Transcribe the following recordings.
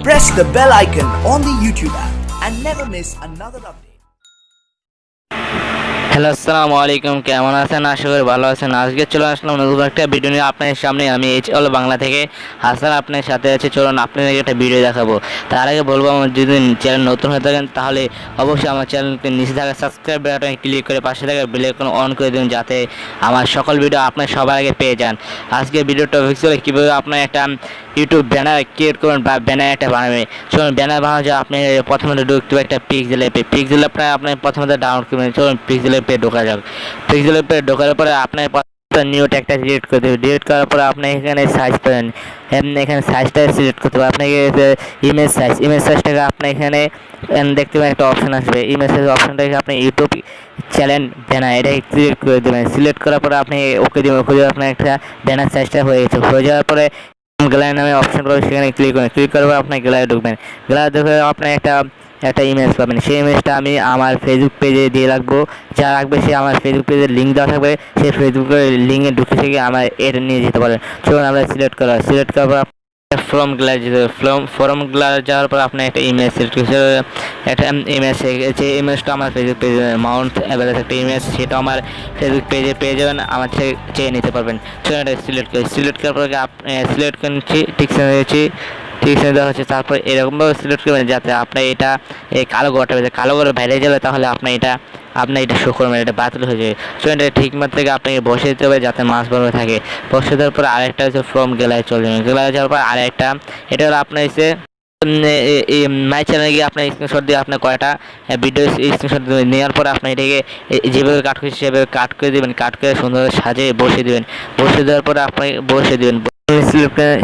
press the bell icon on the YouTube app and never miss another update. Hello আসসালামু আলাইকুম, কেমন আছেন? আশা করি ভালো আছেন। আজকে চলে আসলাম নতুন একটা ভিডিও নিয়ে আপনাদের সামনে। আমি হলো বাংলা থেকে হাসান আপনার সাথে আছে। চলুন আপনাদেরকে একটা ভিডিও দেখাবো। তার আগে বলবো, আমার যদি চ্যানেল নতুন হয়ে থাকেন তাহলে অবশ্যই আমার চ্যানেলকে নিচে থাকা সাবস্ক্রাইব বাটনে ক্লিক করে পাশে থাকা বেল আইকন অন করে দিন, যাতে আমার সকল ভিডিও আপনার সবার আগে পেয়ে যান। আজকে ভিডিও টপিক ছিল কীভাবে আপনার একটা ইউটিউব ব্যানার ক্রিয়েট করবেন বা ব্যানার একটা বানাবে। চলুন ব্যানার বানানো যায়। আপনি প্রথমে ঢুকতে একটা পিক্সেল অ্যাপে আপনি প্রথমে ডাউনলোড করবেন। চলুন পিক্সেল অ্যাপে ঢোকা যাক। পিক্সেল অ্যাপে ঢোকার পরে আপনার নিউ ট্যাগটা সিলেক্ট করতে হবে। ডিলিট করার পরে আপনি এখানে সাইজ পাবেন। এখানে সাইজটা সিলেক্ট করতে হবে। আপনাকে ইমেজ সাইজটাকে আপনি এখানে দেখতে পাবেন একটা অপশন আসবে। ইমেজ সাইজ অপশনটাকে আপনি ইউটিউব চ্যানেল ব্যানার এটা সিলেক্ট করে দেবেন। সিলেক্ট করার পরে আপনি ওকে দেবেন। ওকে দিয়ে আপনার একটা ব্যানার সাইজটা হয়ে গেছে। হয়ে যাওয়ার পরে গ্যালারি নামে অপশন পাবেন, সেখানে ক্লিক করবেন। ক্লিক করার পর আপনি গ্যালারি ঢুকবেন। গ্যালারি ঢুকে আপনি একটা ইমেজ পাবেন। সেই ইমেজটা আমি আমার ফেসবুক পেজে দিয়ে রাখবো। যা রাখবে সে আমার ফেসবুক পেজের লিঙ্ক দেওয়া থাকবে, সেই ফেসবুকের লিঙ্কে ঢুকে থেকে আমার এটা নিয়ে যেতে পারেন। চলুন আমরা সিলেক্ট করার পর ফর্ম গ্যালারি যাওয়ার পর আপনি একটা ইমেজ সিলেক্ট করছে। একটা ইমেজ, যে ইমেজটা আমার ফেসবুক পেজে মাউন্ট অ্যাভারেজ একটা ইমেজ, সেটা আমার ফেসবুক পেজে পেয়ে যাবেন। আমার থেকে চেয়ে নিতে পারবেন। চলুন এটা সিলেক্ট করার পর সিলেক্ট করে নিচ্ছি। ঠিক দেওয়া হচ্ছে। তারপর এরকমভাবে সিলেক্ট করবেন যাতে আপনার এটা এই কালো ঘরে বাইরে যাবে, তাহলে আপনি এটা শো করবেন, এটা বাতিল হয়ে যাবে। সো এটা ঠিক মাত্রাকে আপনাকে বসে দিতে হবে যাতে মাছ বড় থাকে। বসে দেওয়ার পর আরেকটা হচ্ছে ফ্রম গ্যালারি চলে যাবে। গ্যালারি যাওয়ার পর আরেকটা, এটা হলো আপনার হচ্ছে মাই চ্যানেলে গিয়ে আপনার স্ক্রিনশট দিয়ে আপনার কয়টা ভিডিও স্ক্রিনশট নেওয়ার পর আপনি এটাকে যেভাবে কাট করছে সেভাবে কাট করে দেবেন। কাট করে সুন্দরভাবে সাজিয়ে বসিয়ে দেবেন। বসিয়ে দেওয়ার পর আপনি বসিয়ে দেবেন।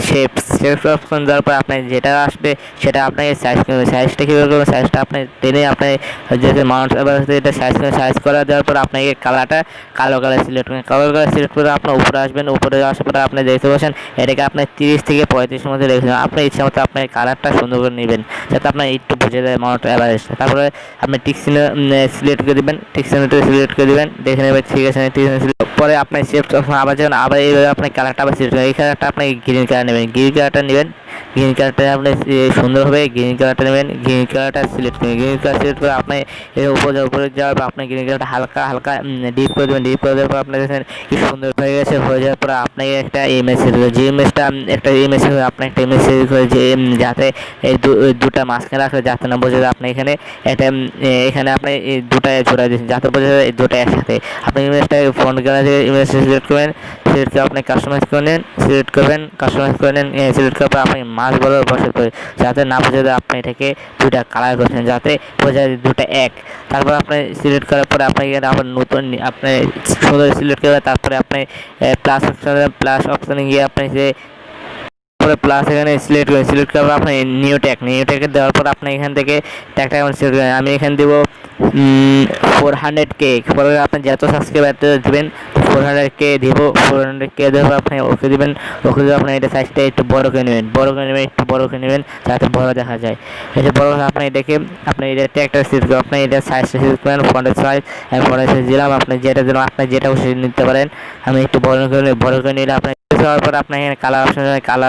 শেপ অপশন দেওয়ার পর আপনার যেটা আসবে সেটা আপনাকে সাইজ করবেন। সাইজটা কীভাবে করবেন? সাইজটা আপনি টেনে আপনার যেহেতু মাউন্ট এটা সাইজ করা দেওয়ার পর আপনাকে কালারটা কালো কালার সিলেক্ট করবেন। কালো কালার সিলেক্ট করে আপনার উপরে আসবেন। উপরে আসার পরে আপনি দেখতে পাচ্ছেন এটাকে আপনার 30 থেকে 35 মধ্যে রেখেছেন। আপনার ইচ্ছা মতো আপনার কালারটা সুন্দর করে নেবেন যাতে আপনার একটু বুঝে দেয় মাউন্ট অ্যাভারেজটা। তারপরে আপনি টিক্সিনে সিলেক্ট করে দেবেন। টিক্সিনেটা সিলেক্ট করে দেবেন। দেখে নেবেন ঠিক আছে। পরে আপনার শেপ আবার যখন আবার এইভাবে আপনার কালারটা আবার সিলেক্ট করবেন। এই কালারটা আপনি গ্রিন কালার নেবেন। গ্রিন কালারটা আপনি সুন্দরভাবে গ্রিন কালারটা নেবেন। গ্রিন কালারটা সিলেক্ট করবেন। গ্রিন কালার সিলেক্ট করে আপনি উপরে যাওয়ার পর আপনি গ্রিন কালারটা হালকা ডিপ করে দেবেন। ডিপ করে দেওয়ার পর আপনার দেখেন কি সুন্দর হয়ে গেছে। হয়ে যাওয়ার পর আপনাকে একটা ইমেজ সেট করবেন। যে ইমেজটা আপনি একটা ইমেজ সেট করে যে যাতে এই দুটা মাঝখানে রাখলে যাতে না বোঝা যায় আপনি এখানে আপনি এই দুটা জোড়া দিয়েছেন যাতে বোঝা যায় এই দুটা একসাথে। আপনি ইমেজটা ফ্রন্ট গ্যালারি থেকে ইমেজ সিলেক্ট করবেন। সিলেক্ট করে আপনি কাস্টমাইজ করে নেন। সিলেক্ট করার পর আপনি মাছ বড় বসে করে যাতে না বোঝা যায় আপনি এটাকে দুটা কালার করছেন যাতে বোঝা যায় দুটা এক। তারপর আপনি সিলেক্ট করার পরে আপনি আবার নতুন আপনি সুন্দর সিলেক্ট করবেন। তারপরে আপনি প্লাস অপশনে গিয়ে আপনি যে প্লাস এখানে সিলেক্ট করার আপনি নিউ ট্যাগ দেওয়ার পর আপনি এখান থেকে ট্যাগটা সিলেক্ট করেন। আমি এখানে দেবো 400K। পরে আপনি যত সাবস্ক্রাইবার দেবেন 400K দিব। 400K দেওয়ার আপনি ওকে দেবেন। ওকে দিয়ে আপনি এটা সাইজটা একটু বড় করে নেবেন যাতে বড় দেখা যায়। এটা বড় আপনি এটাকে আপনি এটা ট্যাগটা সিলেক্ট করবেন। আপনি এটা সাইজটা সিলেক্ট করেন। ফন্টের সাইজ আমি ফন্টের সাইজ দিলাম। আপনি যেটা খুশি নিতে পারেন। আমি একটু বড় করে নিলে আপনি যাওয়ার পর আপনি এখানে কালার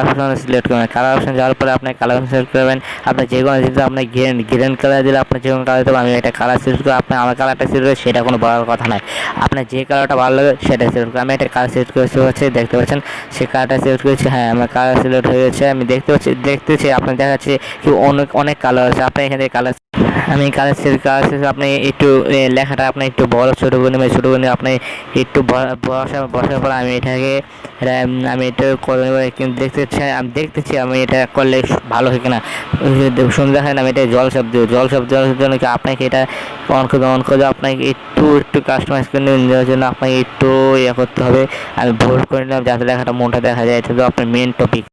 অপশন সিলেক্ট করবেন। কালার অপশন যাওয়ার পরে আপনি কালার অপশন সিলেক্ট করবেন। আপনি যে কোনো জিনিস আপনি গ্রিন কালার দিলে আপনি যে কোনো কালার দেবেন। আমি এটা কালার সিলেক্ট করে আপনি আমার কালারটা সিলেক্ট করে সেটা কোনো বড় কথা নয়। আপনার যে কালারটা ভালো লাগে সেটা সিলেক্ট করে আমি এটা কালার সিলেক্ট করেছি হচ্ছে দেখতে পাচ্ছেন সে কালারটা সিলেক্ট করেছি। হ্যাঁ, আমার কালার সিলেক্ট হয়ে গেছে। আমি দেখতেছি আপনার দেখাচ্ছে কি অনেক কালার আছে। আপনি এখানে কালার আমি কালার আপনি একটু লেখাটা আপনি একটু বড় ছোটো করে নেবেন। আপনি একটু বসার পর আমি এটা করে নেব। কিন্তু দেখতেছি আমি এটা করলে ভালো হয় কিনা সুন্দর দেখায় না। আমি এটা জল শব্দ জন্য কি আপনাকে এটা অন করে আপনাকে একটু কাস্টমাইজ করে নেওয়ার জন্য আপনাকে একটু করতে হবে। আমি ভুল করে নিলাম যাতে লেখাটা মনটা দেখা যায়। এটা তো আপনার মেন টপিক।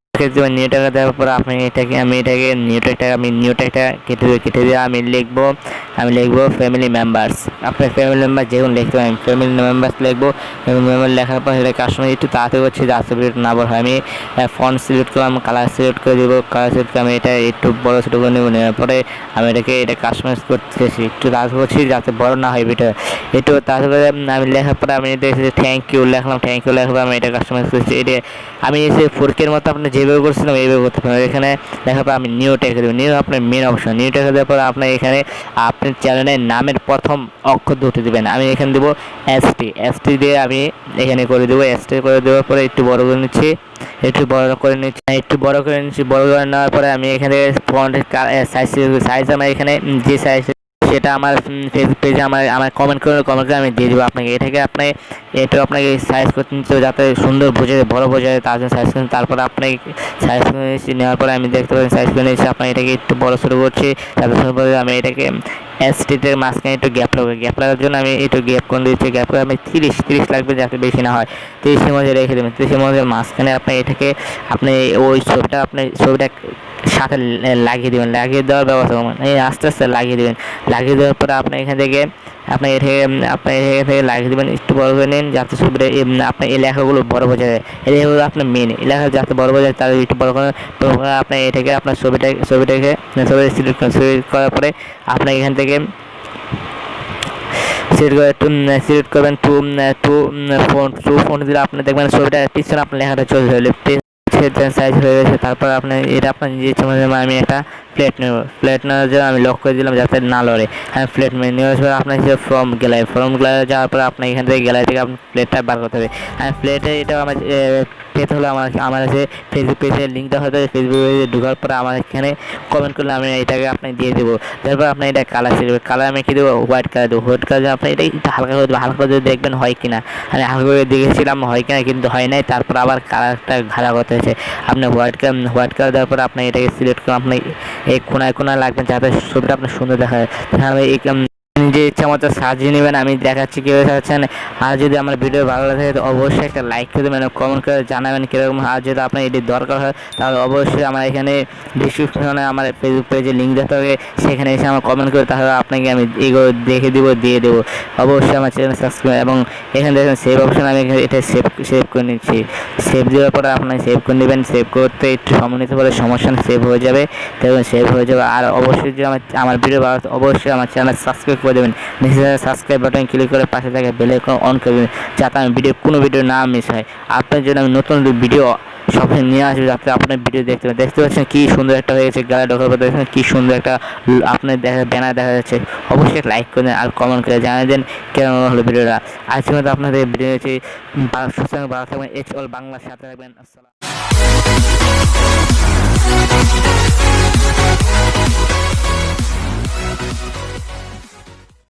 নিউ ট্যাগটা দেওয়ার পর আপনি এটাকে নিউ ট্যাগটা কেটে দিয়ে আমি লিখবো ফ্যামিলি মেম্বার্স। আপনার ফ্যামিলি মেম্বার যেগুলো লিখতে পারেন ফ্যামিলি মেম্বার্স লিখবো। ফ্যামিলি মেম্বার লেখার পর সেটা কাস্টমার একটু তাড়াতাড়ি করছি যাতে না বড় হয়। আমি ফন্ট সিলেক্ট করলাম, কালার সিলেক্ট করে দেবো। কালার সিলেক্ট করে আমি এটা একটু বড় ছোটো করে নেবো। নেওয়ার পরে আমি এটা কাস্টমাইজ করতেছি একটু তাড়াতাড়ি করছি যাতে বড় না হয় ভিডিও। একটু তাড়াতাড়ি করে আমি লেখার পরে আমি এটা থ্যাংক ইউ লেখার পর আমি এটা কাস্টমাইজ করছি। এটা আমি এসে ফোরকের মতো আপনি যেভাবে যেভাবে করছিলাম এইভাবে করতে পারেন। এখানে দেখার পর আমি নিউ টেকে দেবো, নিউ আপনার মেন অপশন, নিউ টেকে দেওয়ার পর আপনার এখানে আপনার চ্যানেলের নামের প্রথম অক্ষর দুটো দেবেন। আমি এখানে দেবো এসটি দিয়ে আমি এখানে করে দেবো। এসটি করে দেওয়ার পরে একটু বড় করে নিচ্ছি, একটু বড় করে নিচ্ছি। বড় করে নেওয়ার পরে আমি এখানে ফন্টের সাইজ আমার এখানে যে সাইজ সেটা আমার ফেসবুক পেজে আমার কমেন্ট করে আমি দিয়ে দেবো আপনাকে। এটা আপনাকে সাইজ করতে নিতে হবে যাতে সুন্দর বোঝা যায়, বড় বোঝা যায়, তার জন্য সাইজ করুন। তারপর আপনাকে সাইজ করে নিয়েছি, নেওয়ার পরে আমি দেখতে পাচ্ছি সাইজ করে নিয়েছি। আপনার এটাকে একটু বড় শুরু করছি, তারপর আমি এটাকে এসটিতে মাঝখানে একটু গ্যাপ লাগার জন্য আমি একটু গ্যাপ করে দিচ্ছি। গ্যাপ করে আমি 30 লাগবে যাতে বেশি না হয়, 30-এর মধ্যে রেখে দেবেন। 30-এর মধ্যে মাঝখানে আপনি এটাকে ওই ছবিটা সাথে লাগিয়ে দেবেন। লাগিয়ে দেওয়ার ব্যবস্থা করবেন, এই আস্তে আস্তে লাগিয়ে দেবেন। লাগিয়ে দেওয়ার পরে আপনি এখান থেকে লাগিয়ে দেবেন, একটু বড় করে নিন যাতে ছবিটা আপনার এই লেখাগুলো বড় বোঝা যায়। এই লেখাগুলো আপনার মেন, এই লেখা যাতে বড় বোঝা যায় তার একটু বড় করে আপনি এটাকে আপনার ছবিটাকে সিলেক্ট করার পরে আপনার এখান থেকে সিলেক্ট করবেন টু ফোন দিলে আপনি দেখবেন ছবিটা পিছনে আপনার লেখাটা চলে যাবে, সাইজ হয়ে গেছে। তারপর আপনার নিজের ইচ্ছে মতো আমি একটা প্লেট নেওয়ার জন্য আমি লক করে দিলাম যাতে না লড়ে। আমি প্লেট নেওয়ার পর আপনার যে ফর্ম গ্যালারি যাওয়ার পর আপনার এখান থেকে গ্যালারি থেকে আপনার প্লেটটা বার করতে হবে। আমি প্লেটে এটা আমার পেতে হলো আমার কাছে ফেসবুক পেজের লিঙ্কটা হয়তো ফেসবুক পেজে ঢোকার পরে আমার এখানে কমেন্ট করলে আমি এটাকে আপনাকে দিয়ে দেবো। তারপর আপনার এটা কালার সিলেক্ট, কালার আমি কী দেবো, হোয়াইট কালার দেবো। হোয়াইট কালার আপনার এটা একটু হালকা করে দেবো, হালকা করে দেখবেন হয় কিনা। আমি হালকা করে দেখেছিলাম হয় কিনা, কিন্তু হয় নাই। তারপর আবার কালারটা ঘাড়া করতে হয়েছে। আপনি হোয়াইট কালার দেওয়ার পর আপনি এটাকে সিলেক্ট করে আপনি এই কোনায় লাগবেন যাতে ছবিটা আপনার সুন্দর দেখা যায়। তাহলে এই নিজের ইচ্ছা মতো সাজিয়ে নেবেন। আমি দেখাচ্ছি কীভাবে সাজাচ্ছেন। আর যদি আমার ভিডিও ভালো লাগে তো অবশ্যই একটা লাইক করে দেবেন, কমেন্ট করে জানাবেন কীরকম। আর যদি আপনার এটি দরকার হয় তাহলে অবশ্যই আমার এখানে ডিসক্রিপশনে আমার ফেসবুক পেজে লিঙ্ক দিতে হবে, সেখানে এসে আমার কমেন্ট করে তাহলে আপনাকে আমি এগুলো দেখে দিয়ে দেবো। অবশ্যই আমার চ্যানেল সাবস্ক্রাইব, এবং এখানে দেখেন সেভ অপশন, আমি এটা সেভ করে নিচ্ছি। সেভ দেওয়ার পরে আপনাকে সেভ করে নেবেন। সেভ করতে একটু সময় নিতে পারে, সমস্যা নেই, সেভ হয়ে যাবে। দেখুন সেভ হয়ে যাবে। আর অবশ্যই যদি আমার ভিডিও ভালো অবশ্যই আমার চ্যানেল সাবস্ক্রাইব করে দেবেন। নিচে সাবস্ক্রাইব বাটন ক্লিক করে পাশে থাকে বেল আইকন অন করে দেবেন যাতে আমি কোনো ভিডিও না মিস হয়। আপনার জন্য আমি নতুন ভিডিও সবসময় নিয়ে আসবো যাতে আপনার ভিডিও দেখতে পাচ্ছেন কী সুন্দর একটা হয়ে গেছে। গাড়ি ঢোকার পর দেখছেন কী সুন্দর একটা আপনার ব্যানার দেখা যাচ্ছে। অবশ্যই লাইক করে দেন আর কমেন্ট করে জানিয়ে দেন কেমন হলো ভিডিওটা। আজকের মতো আপনাদের ভিডিও হচ্ছে সুস্থ ভালো থাকবেন। এইচ অল বাংলার সাথে রাখবেন। আসসালাম।